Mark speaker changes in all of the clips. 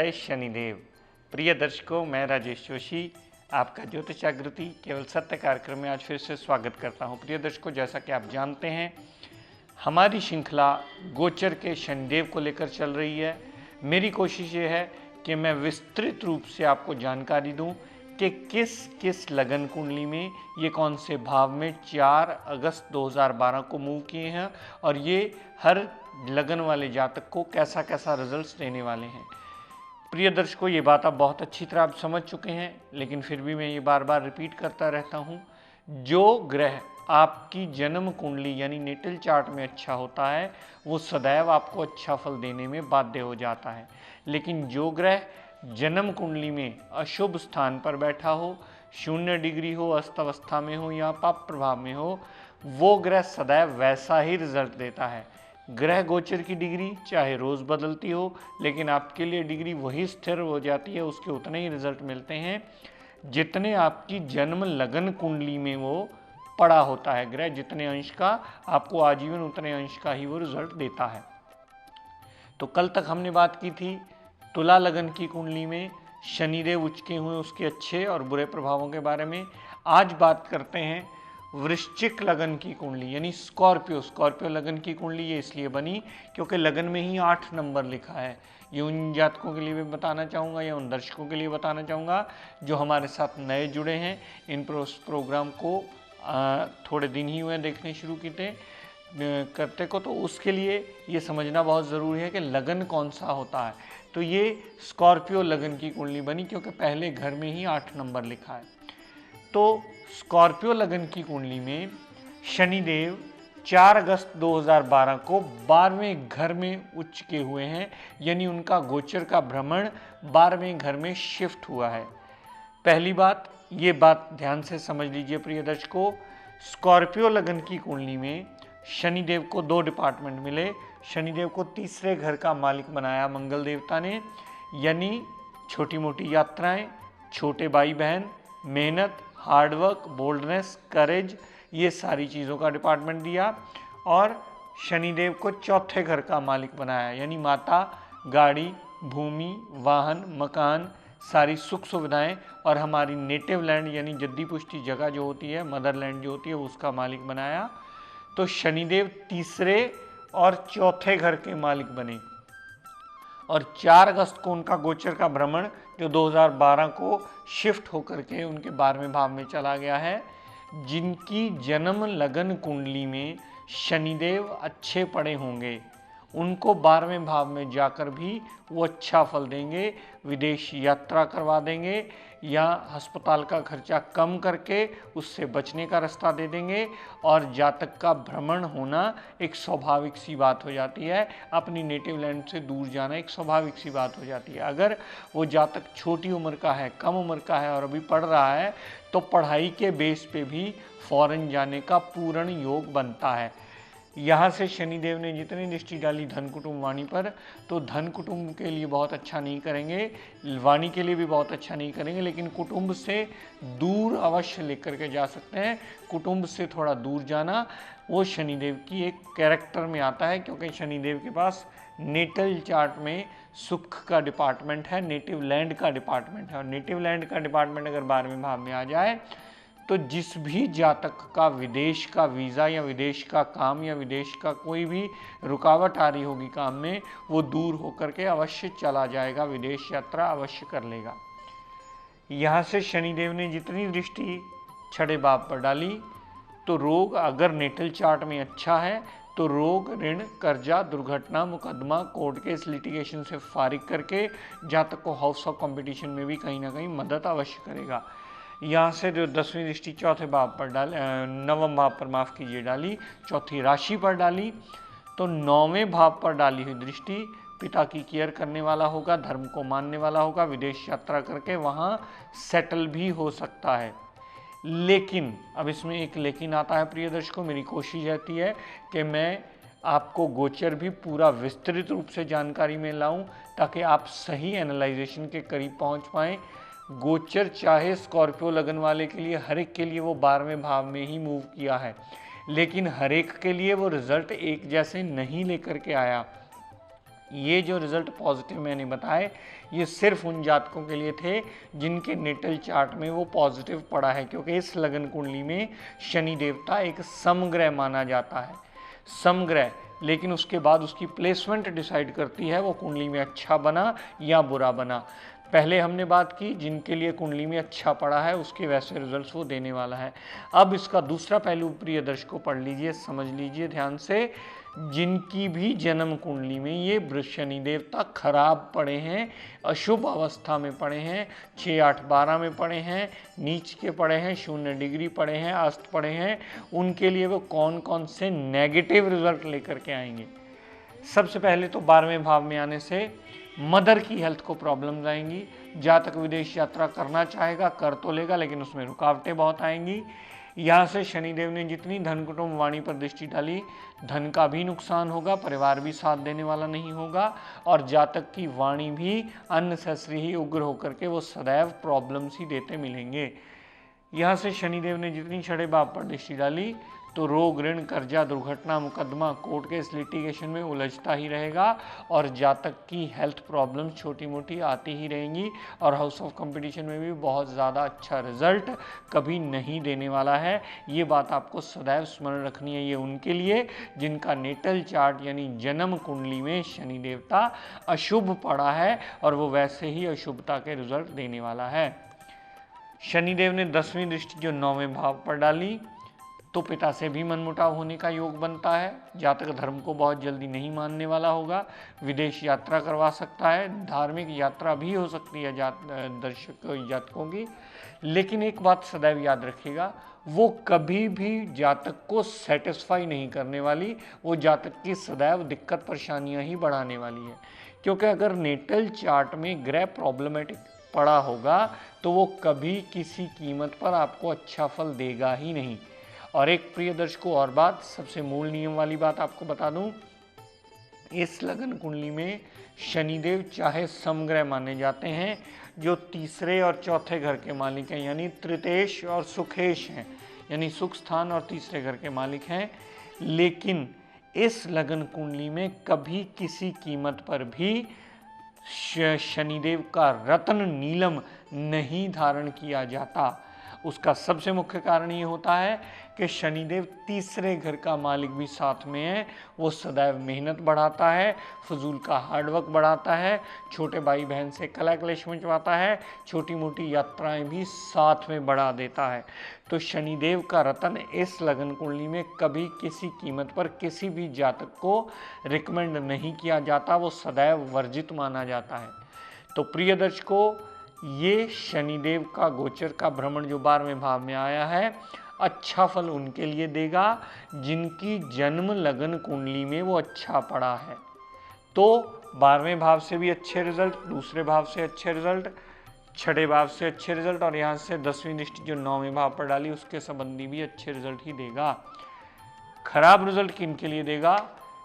Speaker 1: जय शनिदेव। प्रिय दर्शकों, मैं राजेश जोशी आपका ज्योतिष जागृति केवल सत्य कार्यक्रम में आज फिर से स्वागत करता हूं। प्रिय दर्शकों, जैसा कि आप जानते हैं, हमारी श्रृंखला गोचर के शनिदेव को लेकर चल रही है। मेरी कोशिश ये है कि मैं विस्तृत रूप से आपको जानकारी दूं कि किस किस लगन कुंडली में ये कौन से भाव में 4 अगस्त 2012 को मूव किए हैं और ये हर लगन वाले जातक को कैसा कैसा रिजल्ट्स देने वाले हैं। प्रिय दर्शकों, ये बात आप बहुत अच्छी तरह आप समझ चुके हैं, लेकिन फिर भी मैं ये बार बार रिपीट करता रहता हूँ। जो ग्रह आपकी जन्म कुंडली यानी नेटल चार्ट में अच्छा होता है वो सदैव आपको अच्छा फल देने में बाध्य हो जाता है, लेकिन जो ग्रह जन्म कुंडली में अशुभ स्थान पर बैठा हो, 0 डिग्री हो, अस्त अवस्था में हो या पाप प्रभाव में हो, वो ग्रह सदैव वैसा ही रिजल्ट देता है। ग्रह गोचर की डिग्री चाहे रोज़ बदलती हो, लेकिन आपके लिए डिग्री वही स्थिर हो जाती है, उसके उतने ही रिजल्ट मिलते हैं जितने आपकी जन्म लगन कुंडली में वो पड़ा होता है। ग्रह जितने अंश का आपको आजीवन उतने अंश का ही वो रिजल्ट देता है। तो कल तक हमने बात की थी तुला लगन की कुंडली में शनिदेव उचके हुए उसके अच्छे और बुरे प्रभावों के बारे में। आज बात करते हैं वृश्चिक लगन की कुंडली यानी स्कॉर्पियो लगन की कुंडली। ये इसलिए बनी क्योंकि लगन में ही 8 नंबर लिखा है। ये उन जातकों के लिए भी बताना चाहूँगा या उन दर्शकों के लिए बताना चाहूँगा जो हमारे साथ नए जुड़े हैं। इन प्रोग्राम को थोड़े दिन ही हुए देखने शुरू करते को, तो उसके लिए ये समझना बहुत ज़रूरी है कि लगन कौन सा होता है। तो ये स्कॉर्पियो लगन की कुंडली बनी क्योंकि पहले घर में ही 8 नंबर लिखा है। तो स्कॉर्पियो लगन की कुंडली में शनिदेव 4 अगस्त 2012 को 12वें घर में उच्च हुए हैं, यानी उनका गोचर का भ्रमण 12वें घर में शिफ्ट हुआ है। पहली बात, ये बात ध्यान से समझ लीजिए प्रिय दर्शकों, स्कॉर्पियो लगन की कुंडली में शनिदेव को 2 डिपार्टमेंट मिले। शनिदेव को तीसरे घर का मालिक बनाया मंगल देवता ने, यानी छोटी मोटी यात्राएं, छोटे भाई बहन, मेहनत, हार्डवर्क, बोल्डनेस, करेज, ये सारी चीज़ों का डिपार्टमेंट दिया। और शनिदेव को चौथे घर का मालिक बनाया, यानी माता, गाड़ी, भूमि, वाहन, मकान, सारी सुख सुविधाएं और हमारी नेटिव लैंड यानी जद्दी पुष्टि जगह जो होती है, मदर लैंड जो होती है, उसका मालिक बनाया। तो शनिदेव तीसरे और चौथे घर के मालिक बने और 4 अगस्त को उनका गोचर का भ्रमण जो 2012 को शिफ्ट होकर के उनके 12वें भाव में चला गया है। जिनकी जन्म लगन कुंडली में शनिदेव अच्छे पड़े होंगे उनको 12वें भाव में जाकर भी वो अच्छा फल देंगे, विदेश यात्रा करवा देंगे या अस्पताल का खर्चा कम करके उससे बचने का रास्ता दे देंगे। और जातक का भ्रमण होना एक स्वाभाविक सी बात हो जाती है, अपनी नेटिव लैंड से दूर जाना एक स्वाभाविक सी बात हो जाती है। अगर वो जातक छोटी उम्र का है, कम उम्र का है और अभी पढ़ रहा है, तो पढ़ाई के बेस पे भी फॉरेन जाने का पूर्ण योग बनता है। यहाँ से शनिदेव ने जितनी दृष्टि डाली धन कुटुंब वाणी पर, तो धन कुटुंब के लिए बहुत अच्छा नहीं करेंगे, वाणी के लिए भी बहुत अच्छा नहीं करेंगे, लेकिन कुटुंब से दूर अवश्य लेकर के जा सकते हैं। कुटुंब से थोड़ा दूर जाना वो शनिदेव की एक कैरेक्टर में आता है, क्योंकि शनिदेव के पास नेटल चार्ट में सुख का डिपार्टमेंट है, नेटिव लैंड का डिपार्टमेंट है। और नेटिव लैंड का डिपार्टमेंट अगर 12वें भाव में आ जाए तो जिस भी जातक का विदेश का वीज़ा या विदेश का काम या विदेश का कोई भी रुकावट आ रही होगी काम में, वो दूर होकर के अवश्य चला जाएगा, विदेश यात्रा अवश्य कर लेगा। यहाँ से शनिदेव ने जितनी दृष्टि 6 भाव पर डाली, तो रोग अगर नेटल चार्ट में अच्छा है तो रोग, ऋण, कर्जा, दुर्घटना, मुकदमा, कोर्ट केस, लिटिगेशन से फारिग करके जातक को हाउस ऑफ कंपटीशन में भी कहीं ना कहीं मदद अवश्य करेगा। यहाँ से जो 10वीं दृष्टि चौथे भाव पर डाली, 9वें भाव पर माफ़ कीजिए डाली, चौथी राशि पर डाली, तो 9वें भाव पर डाली हुई दृष्टि पिता की केयर करने वाला होगा, धर्म को मानने वाला होगा, विदेश यात्रा करके वहाँ सेटल भी हो सकता है। लेकिन अब इसमें एक लेकिन आता है प्रिय दर्शकों, मेरी कोशिश रहती है कि मैं आपको गोचर भी पूरा विस्तृत रूप से जानकारी में लाऊं ताकि आप सही एनालाइजेशन के करीब पहुंच पाएँ। गोचर चाहे स्कॉर्पियो लगन वाले के लिए हर एक के लिए वो 12वें भाव में ही मूव किया है, लेकिन हर एक के लिए वो रिजल्ट एक जैसे नहीं लेकर के आया। ये जो रिजल्ट पॉजिटिव मैंने बताए ये सिर्फ उन जातकों के लिए थे जिनके नेटल चार्ट में वो पॉजिटिव पड़ा है, क्योंकि इस लगन कुंडली में शनि देवता एक समग्रह माना जाता है, समग्रह। लेकिन उसके बाद उसकी प्लेसमेंट डिसाइड करती है वो कुंडली में अच्छा बना या बुरा बना। पहले हमने बात की जिनके लिए कुंडली में अच्छा पड़ा है उसके वैसे रिजल्ट्स वो देने वाला है। अब इसका दूसरा पहलू प्रिय दर्शकों पढ़ लीजिए, समझ लीजिए ध्यान से। जिनकी भी जन्म कुंडली में ये शनि देवता खराब पड़े हैं, अशुभ अवस्था में पड़े हैं, 6, 8, 12 में पड़े हैं, नीच के पड़े हैं, 0 डिग्री पड़े हैं, अस्त पड़े हैं, उनके लिए वो कौन कौन से नेगेटिव रिजल्ट लेकर के आएंगे। सबसे पहले तो 12वें भाव में आने से मदर की हेल्थ को प्रॉब्लम्स आएंगी। जातक विदेश यात्रा करना चाहेगा, कर तो लेगा, लेकिन उसमें रुकावटें बहुत आएंगी। यहाँ से शनिदेव ने जितनी धन कुटुंब वाणी पर दृष्टि डाली, धन का भी नुकसान होगा, परिवार भी साथ देने वाला नहीं होगा, और जातक की वाणी भी अननेसेसरी ही उग्र होकर के वो सदैव प्रॉब्लम्स ही देते मिलेंगे। यहाँ से शनिदेव ने जितनी छठे भाव पर दृष्टि डाली तो रोग, ऋण, कर्जा, दुर्घटना, मुकदमा, कोर्ट केस, लिटिगेशन में उलझता ही रहेगा, और जातक की हेल्थ प्रॉब्लम्स छोटी मोटी आती ही रहेंगी, और हाउस ऑफ कंपटीशन में भी बहुत ज़्यादा अच्छा रिजल्ट कभी नहीं देने वाला है। ये बात आपको सदैव स्मरण रखनी है। ये उनके लिए जिनका नेटल चार्ट यानी जन्म कुंडली में शनि देवता अशुभ पड़ा है, और वो वैसे ही अशुभता के रिजल्ट देने वाला है। शनिदेव ने 10वीं दृष्टि जो 9वें भाव पर डाली तो पिता से भी मनमुटाव होने का योग बनता है। जातक धर्म को बहुत जल्दी नहीं मानने वाला होगा, विदेश यात्रा करवा सकता है, धार्मिक यात्रा भी हो सकती है जातकों की। लेकिन एक बात सदैव याद रखिएगा, वो कभी भी जातक को सेटिस्फाई नहीं करने वाली, वो जातक की सदैव दिक्कत परेशानियां ही बढ़ाने वाली है। क्योंकि अगर नेटल चार्ट में ग्रह प्रॉब्लमेटिक पड़ा होगा तो वो कभी किसी कीमत पर आपको अच्छा फल देगा ही नहीं। और एक प्रिय दर्शकों और बात, सबसे मूल नियम वाली बात आपको बता दूं, इस लगन कुंडली में शनिदेव चाहे समग्रह माने जाते हैं, जो तीसरे और चौथे घर के मालिक हैं, यानी तृतेश और सुखेश हैं, यानी सुख स्थान और तीसरे घर के मालिक हैं, लेकिन इस लगन कुंडली में कभी किसी कीमत पर भी शनिदेव का रत्न नीलम नहीं धारण किया जाता। उसका सबसे मुख्य कारण ये होता है कि शनिदेव तीसरे घर का मालिक भी साथ में है, वो सदैव मेहनत बढ़ाता है, फजूल का हार्डवर्क बढ़ाता है, छोटे भाई बहन से कलह क्लेश मचवाता है, छोटी मोटी यात्राएं भी साथ में बढ़ा देता है। तो शनिदेव का रत्न इस लगन कुंडली में कभी किसी कीमत पर किसी भी जातक को रिकमेंड नहीं किया जाता, वो सदैव वर्जित माना जाता है। तो प्रिय दर्शकों, ये शनिदेव का गोचर का भ्रमण जो 12वें भाव में आया है, अच्छा फल उनके लिए देगा जिनकी जन्म लगन कुंडली में वो अच्छा पड़ा है। तो 12वें भाव से भी अच्छे रिजल्ट, दूसरे भाव से अच्छे रिजल्ट, छठे भाव से अच्छे रिजल्ट, और यहाँ से 10वीं दृष्टि जो 9वें भाव पर डाली उसके संबंधी भी अच्छे रिजल्ट ही देगा। खराब रिजल्ट किन के लिए देगा?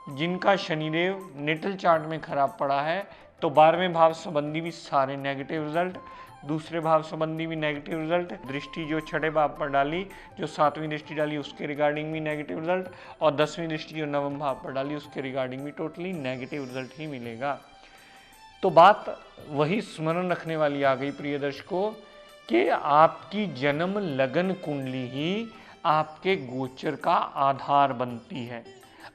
Speaker 1: जिनका शनिदेव नेटल चार्ट में खराब पड़ा है, तो 12वें भाव संबंधी भी सारे नेगेटिव रिजल्ट, दूसरे भाव संबंधी भी नेगेटिव रिजल्ट, दृष्टि जो छठे भाव पर डाली, जो 7वीं दृष्टि डाली उसके रिगार्डिंग भी नेगेटिव रिजल्ट, और 10वीं दृष्टि जो 9वें भाव पर डाली उसके रिगार्डिंग भी टोटली नेगेटिव रिजल्ट ही मिलेगा। तो बात वही स्मरण रखने वाली आ गई प्रिय दर्शकों कि आपकी जन्म लगन कुंडली ही आपके गोचर का आधार बनती है।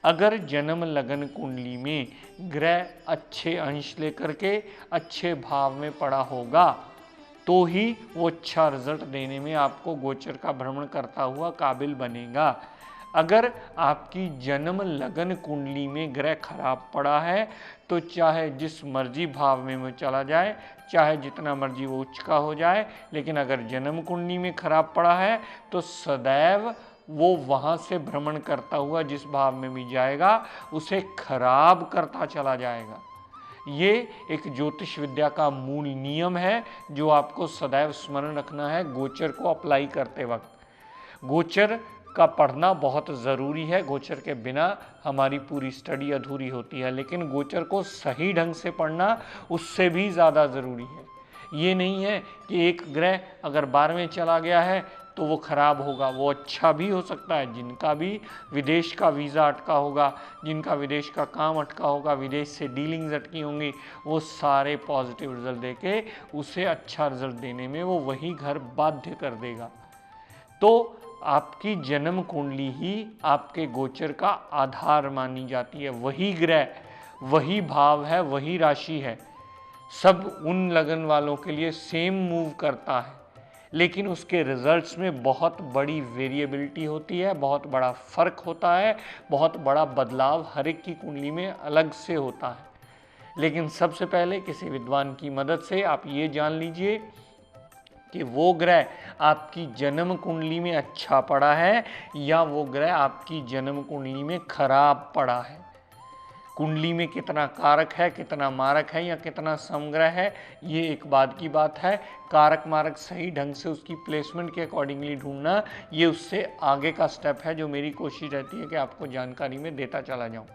Speaker 1: अगर जन्म लगन कुंडली में ग्रह अच्छे अंश लेकर के अच्छे भाव में पड़ा होगा तो ही वो अच्छा रिजल्ट देने में आपको गोचर का भ्रमण करता हुआ काबिल बनेगा। अगर आपकी जन्म लगन कुंडली में ग्रह खराब पड़ा है तो चाहे जिस मर्जी भाव में वो चला जाए, चाहे जितना मर्जी वो उच्च का हो जाए, लेकिन अगर जन्म कुंडली में खराब पड़ा है तो सदैव वो वहाँ से भ्रमण करता हुआ जिस भाव में भी जाएगा उसे खराब करता चला जाएगा। ये एक ज्योतिष विद्या का मूल नियम है जो आपको सदैव स्मरण रखना है गोचर को अप्लाई करते वक्त। गोचर का पढ़ना बहुत ज़रूरी है, गोचर के बिना हमारी पूरी स्टडी अधूरी होती है, लेकिन गोचर को सही ढंग से पढ़ना उससे भी ज़्यादा ज़रूरी है। ये नहीं है कि एक ग्रह अगर 12वें चला गया है तो वो खराब होगा। वो अच्छा भी हो सकता है, जिनका भी विदेश का वीज़ा अटका होगा, जिनका विदेश का काम अटका होगा, विदेश से डीलिंग्स अटकी होंगी, वो सारे पॉजिटिव रिजल्ट देके उसे अच्छा रिजल्ट देने में वो वही घर बाध्य कर देगा। तो आपकी जन्म कुंडली ही आपके गोचर का आधार मानी जाती है। वही ग्रह, वही भाव है, वही राशि है, सब उन लगन वालों के लिए सेम मूव करता है, लेकिन उसके रिजल्ट्स में बहुत बड़ी वेरिएबिलिटी होती है, बहुत बड़ा फर्क होता है, बहुत बड़ा बदलाव हर एक की कुंडली में अलग से होता है। लेकिन सबसे पहले किसी विद्वान की मदद से आप ये जान लीजिए कि वो ग्रह आपकी जन्म कुंडली में अच्छा पड़ा है या वो ग्रह आपकी जन्म कुंडली में खराब पड़ा है। कुंडली में कितना कारक है, कितना मारक है या कितना समग्रह है, ये एक बाद की बात है। कारक मारक सही ढंग से उसकी प्लेसमेंट के अकॉर्डिंगली ढूंढना, ये उससे आगे का स्टेप है जो मेरी कोशिश रहती है कि आपको जानकारी में देता चला जाऊं,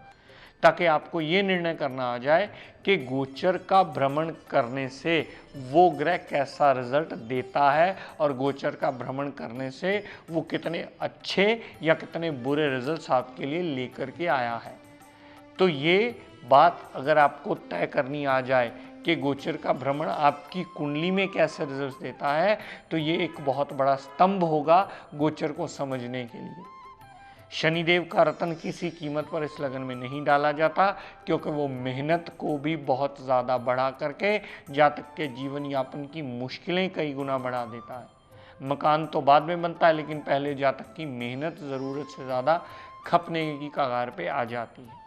Speaker 1: ताकि आपको ये निर्णय करना आ जाए कि गोचर का भ्रमण करने से वो ग्रह कैसा रिजल्ट देता है और गोचर का भ्रमण करने से वो कितने अच्छे या कितने बुरे रिजल्ट्स आपके लिए लेकर के आया है। तो ये बात अगर आपको तय करनी आ जाए कि गोचर का भ्रमण आपकी कुंडली में कैसे रिजल्ट देता है, तो ये एक बहुत बड़ा स्तंभ होगा गोचर को समझने के लिए। शनिदेव का रतन किसी कीमत पर इस लगन में नहीं डाला जाता, क्योंकि वो मेहनत को भी बहुत ज़्यादा बढ़ा करके जातक के जीवन यापन की मुश्किलें कई गुना बढ़ा देता है। मकान तो बाद में बनता है, लेकिन पहले जातक की मेहनत ज़रूरत से ज़्यादा खपने की कगार पे आ जाती है।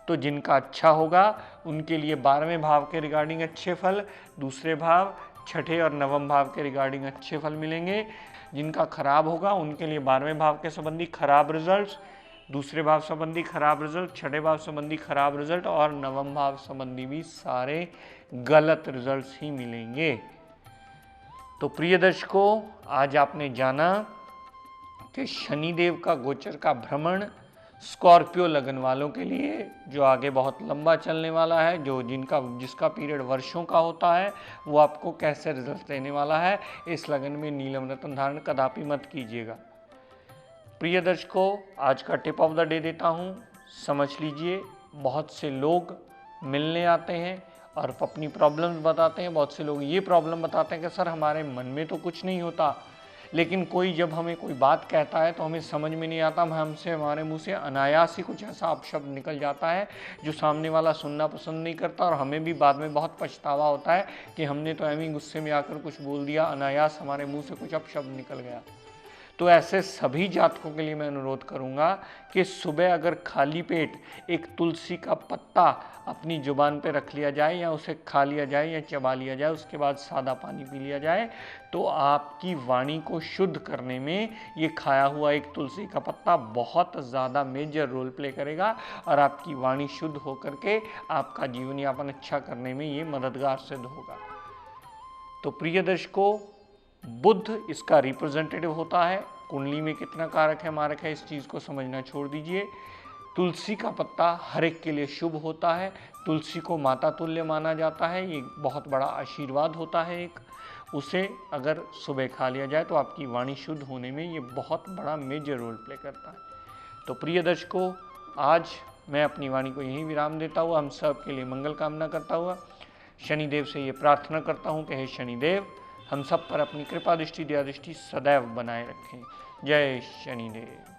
Speaker 1: तो जिनका अच्छा होगा उनके लिए 12वें भाव के रिगार्डिंग अच्छे फल, दूसरे भाव, छठे और नवम भाव के रिगार्डिंग अच्छे फल मिलेंगे। जिनका खराब होगा उनके लिए 12वें भाव के संबंधी खराब रिजल्ट्स, दूसरे भाव संबंधी खराब रिजल्ट, छठे भाव संबंधी खराब रिजल्ट और नवम भाव संबंधी भी सारे गलत रिजल्ट्स ही मिलेंगे। तो प्रिय दर्शकों, आज आपने जाना कि शनिदेव का गोचर का भ्रमण स्कॉर्पियो लगन वालों के लिए, जो आगे बहुत लंबा चलने वाला है, जिसका पीरियड वर्षों का होता है, वो आपको कैसे रिजल्ट देने वाला है। इस लगन में नीलम रत्न धारण कदापि मत कीजिएगा। प्रिय दर्शकों, आज का टिप ऑफ द डे देता हूँ, समझ लीजिए। बहुत से लोग मिलने आते हैं और अपनी प्रॉब्लम्स बताते हैं। बहुत से लोग ये प्रॉब्लम बताते हैं कि सर हमारे मन में तो कुछ नहीं होता, लेकिन कोई जब हमें कोई बात कहता है तो हमें समझ में नहीं आता, हमारे मुंह से अनायास ही कुछ ऐसा अपशब्द निकल जाता है जो सामने वाला सुनना पसंद नहीं करता, और हमें भी बाद में बहुत पछतावा होता है कि हमने तो एवं गुस्से में आकर कुछ बोल दिया, अनायास हमारे मुंह से कुछ अपशब्द निकल गया। तो ऐसे सभी जातकों के लिए मैं अनुरोध करूंगा कि सुबह अगर खाली पेट एक तुलसी का पत्ता अपनी जुबान पे रख लिया जाए या उसे खा लिया जाए या चबा लिया जाए, उसके बाद सादा पानी पी लिया जाए, तो आपकी वाणी को शुद्ध करने में ये खाया हुआ एक तुलसी का पत्ता बहुत ज़्यादा मेजर रोल प्ले करेगा और आपकी वाणी शुद्ध होकर के आपका जीवन यापन अच्छा करने में ये मददगार सिद्ध होगा। तो प्रिय दर्शकों, बुध इसका रिप्रेजेंटेटिव होता है। कुंडली में कितना कारक है मारक है इस चीज़ को समझना छोड़ दीजिए। तुलसी का पत्ता हर एक के लिए शुभ होता है। तुलसी को माता तुल्य माना जाता है, ये बहुत बड़ा आशीर्वाद होता है एक। उसे अगर सुबह खा लिया जाए तो आपकी वाणी शुद्ध होने में ये बहुत बड़ा मेजर रोल प्ले करता है। तो प्रिय दर्शकों, आज मैं अपनी वाणी को यहीं विराम देता हुआ हम सब के लिए मंगल कामना करता हुआ शनिदेव से ये प्रार्थना करता हूँ कि हे शनिदेव, हम सब पर अपनी कृपा दृष्टि दया दृष्टि सदैव बनाए रखें। जय शनिदेव।